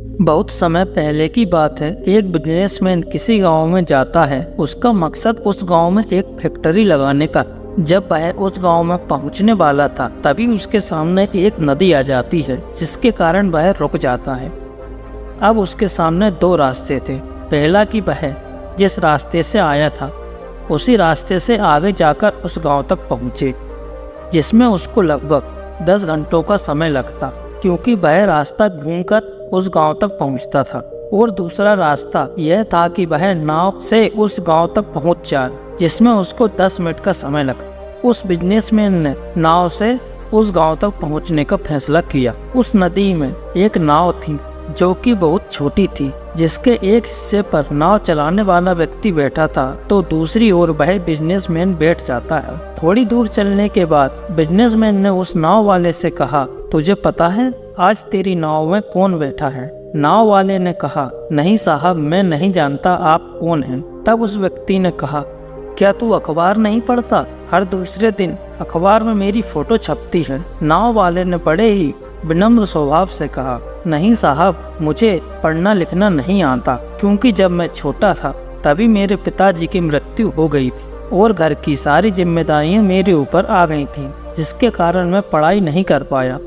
बहुत समय पहले की बात है। एक बिजनेसमैन किसी गांव में जाता है। उसका मकसद उस गांव में एक फैक्ट्री लगाने का। जब वह उस गांव में पहुंचने वाला था तभी उसके सामने एक नदी आ जाती है, जिसके कारण वह रुक जाता है। अब उसके सामने दो रास्ते थे। पहला कि वह जिस रास्ते से आया था उसी रास्ते से आगे जाकर उस गांव तक पहुंचे, जिसमें उसको लगभग 10 घंटों का समय लगता, क्योंकि वह रास्ता घूमकर उस गांव तक पहुंचता था। और दूसरा रास्ता यह था कि वह नाव से उस गांव तक पहुंच जाए, जिसमें उसको 10 मिनट का समय लगता। उस बिजनेसमैन ने नाव से उस गांव तक पहुंचने का फैसला किया। उस नदी में एक नाव थी जो कि बहुत छोटी थी, जिसके एक हिस्से पर नाव चलाने वाला व्यक्ति बैठा था तो दूसरी ओर वह बिजनेसमैन बैठ जाता है। थोड़ी दूर चलने के बाद बिजनेसमैन ने उस नाव वाले से कहा, तुझे पता है आज तेरी नाव में कौन बैठा है? नाव वाले ने कहा, नहीं साहब, मैं नहीं जानता आप कौन हैं। तब उस व्यक्ति ने कहा, क्या तू अखबार नहीं पढ़ता? हर दूसरे दिन अखबार में मेरी फोटो छपती है। नाव वाले ने बड़े ही विनम्र स्वभाव से कहा, नहीं साहब, मुझे पढ़ना लिखना नहीं आता, क्योंकि जब मैं छोटा था तभी मेरे पिताजी की मृत्यु हो गई थी और घर की सारी जिम्मेदारियां मेरे ऊपर आ गई थीं, जिसके कारण मैं पढ़ाई नहीं कर पाया।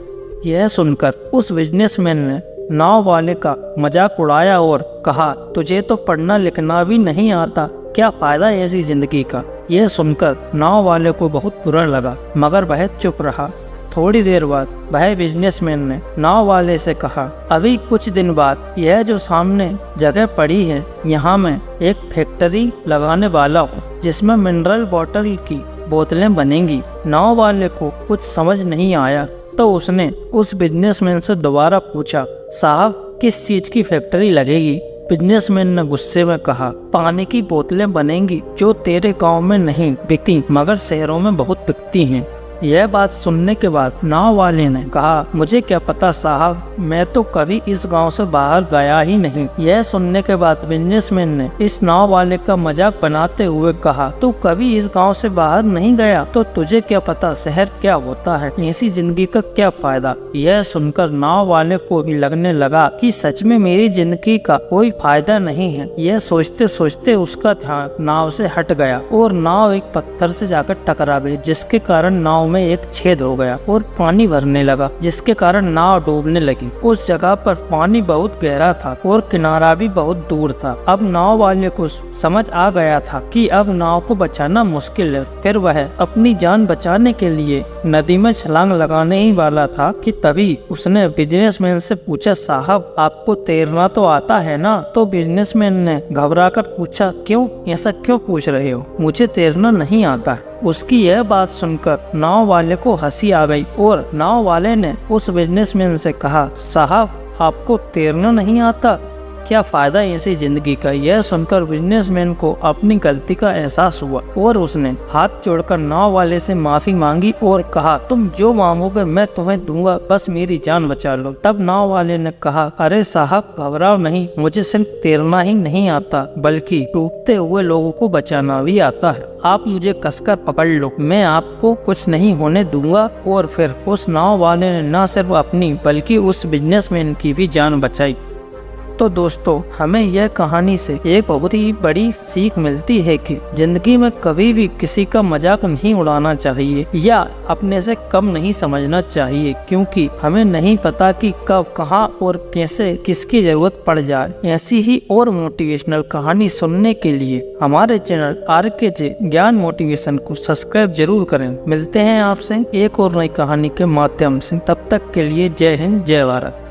यह सुनकर उस बिजनेसमैन ने नाव वाले का मजाक उड़ाया और कहा, तुझे तो पढ़ना लिखना भी नहीं आता, क्या फायदा ऐसी जिंदगी का? यह सुनकर नाव वाले को बहुत बुरा लगा, मगर वह चुप रहा। थोड़ी देर बाद वह बिजनेसमैन ने नाव वाले से कहा, अभी कुछ दिन बाद यह जो सामने जगह पड़ी है, यहाँ मैं एक फैक्ट्री लगाने वाला हूँ, जिसमें मिनरल बॉटल की बोतलें बनेंगी। नाव वाले को कुछ समझ नहीं आया तो उसने उस बिजनेसमैन से दोबारा पूछा, साहब, किस चीज की फैक्ट्री लगेगी? बिजनेसमैन ने गुस्से में कहा, पानी की बोतलें बनेंगी, जो तेरे गांव में नहीं बिकती मगर शहरों में बहुत बिकती हैं। यह बात सुनने के बाद नाव वाले ने कहा, मुझे क्या पता साहब, मैं तो कभी इस गांव से बाहर गया ही नहीं। यह सुनने के बाद बिजनेसमैन ने इस नाव वाले का मजाक बनाते हुए कहा, तू कभी इस गांव से बाहर नहीं गया तो तुझे क्या पता शहर क्या होता है, ऐसी जिंदगी का क्या फायदा? यह सुनकर नाव वाले को भी लगने लगा कि सच में मेरी जिंदगी का कोई फायदा नहीं है। यह सोचते सोचते उसका ध्यान नाव से हट गया और नाव एक पत्थर से जाकर टकरा गई, जिसके कारण नाव में एक छेद हो गया और पानी भरने लगा, जिसके कारण नाव डूबने लगी। उस जगह पर पानी बहुत गहरा था और किनारा भी बहुत दूर था। अब नाव वाले को समझ आ गया था कि अब नाव को बचाना मुश्किल है। फिर वह अपनी जान बचाने के लिए नदी में छलांग लगाने ही वाला था कि तभी उसने बिजनेसमैन से पूछा, साहब, आपको तैरना तो आता है ना? तो बिजनेसमैन ने घबराकर पूछा, क्यों, ऐसा क्यों पूछ रहे हो? मुझे तैरना नहीं आता है। उसकी यह बात सुनकर नाव वाले को हंसी आ गई और नाव वाले ने उस बिजनेसमैन से कहा, साहब, आपको तैरना नहीं आता, क्या फायदा ऐसी जिंदगी का? यह सुनकर बिजनेसमैन को अपनी गलती का एहसास हुआ और उसने हाथ जोड़कर नाव वाले से माफी मांगी और कहा, तुम जो मांगोगे मैं तुम्हें दूंगा, बस मेरी जान बचा लो। तब नाव वाले ने कहा, अरे साहब, घबराओ नहीं, मुझे सिर्फ तैरना ही नहीं आता बल्कि डूबते हुए लोगों को बचाना भी आता है। आप मुझे कसकर पकड़ लो, मैं आपको कुछ नहीं होने दूंगा। और फिर उस नाव वाले ने न सिर्फ अपनी बल्कि उस बिजनेसमैन की भी जान बचाई। तो दोस्तों, हमें यह कहानी से एक बहुत ही बड़ी सीख मिलती है कि जिंदगी में कभी भी किसी का मजाक नहीं उड़ाना चाहिए या अपने से कम नहीं समझना चाहिए, क्योंकि हमें नहीं पता कि कब, कहां और कैसे किसकी जरूरत पड़ जाए। ऐसी ही और मोटिवेशनल कहानी सुनने के लिए हमारे चैनल RKJ ज्ञान मोटिवेशन को सब्सक्राइब जरूर करें। मिलते हैं आपसे एक और नई कहानी के माध्यम से। तब तक के लिए जय हिंद, जय भारत।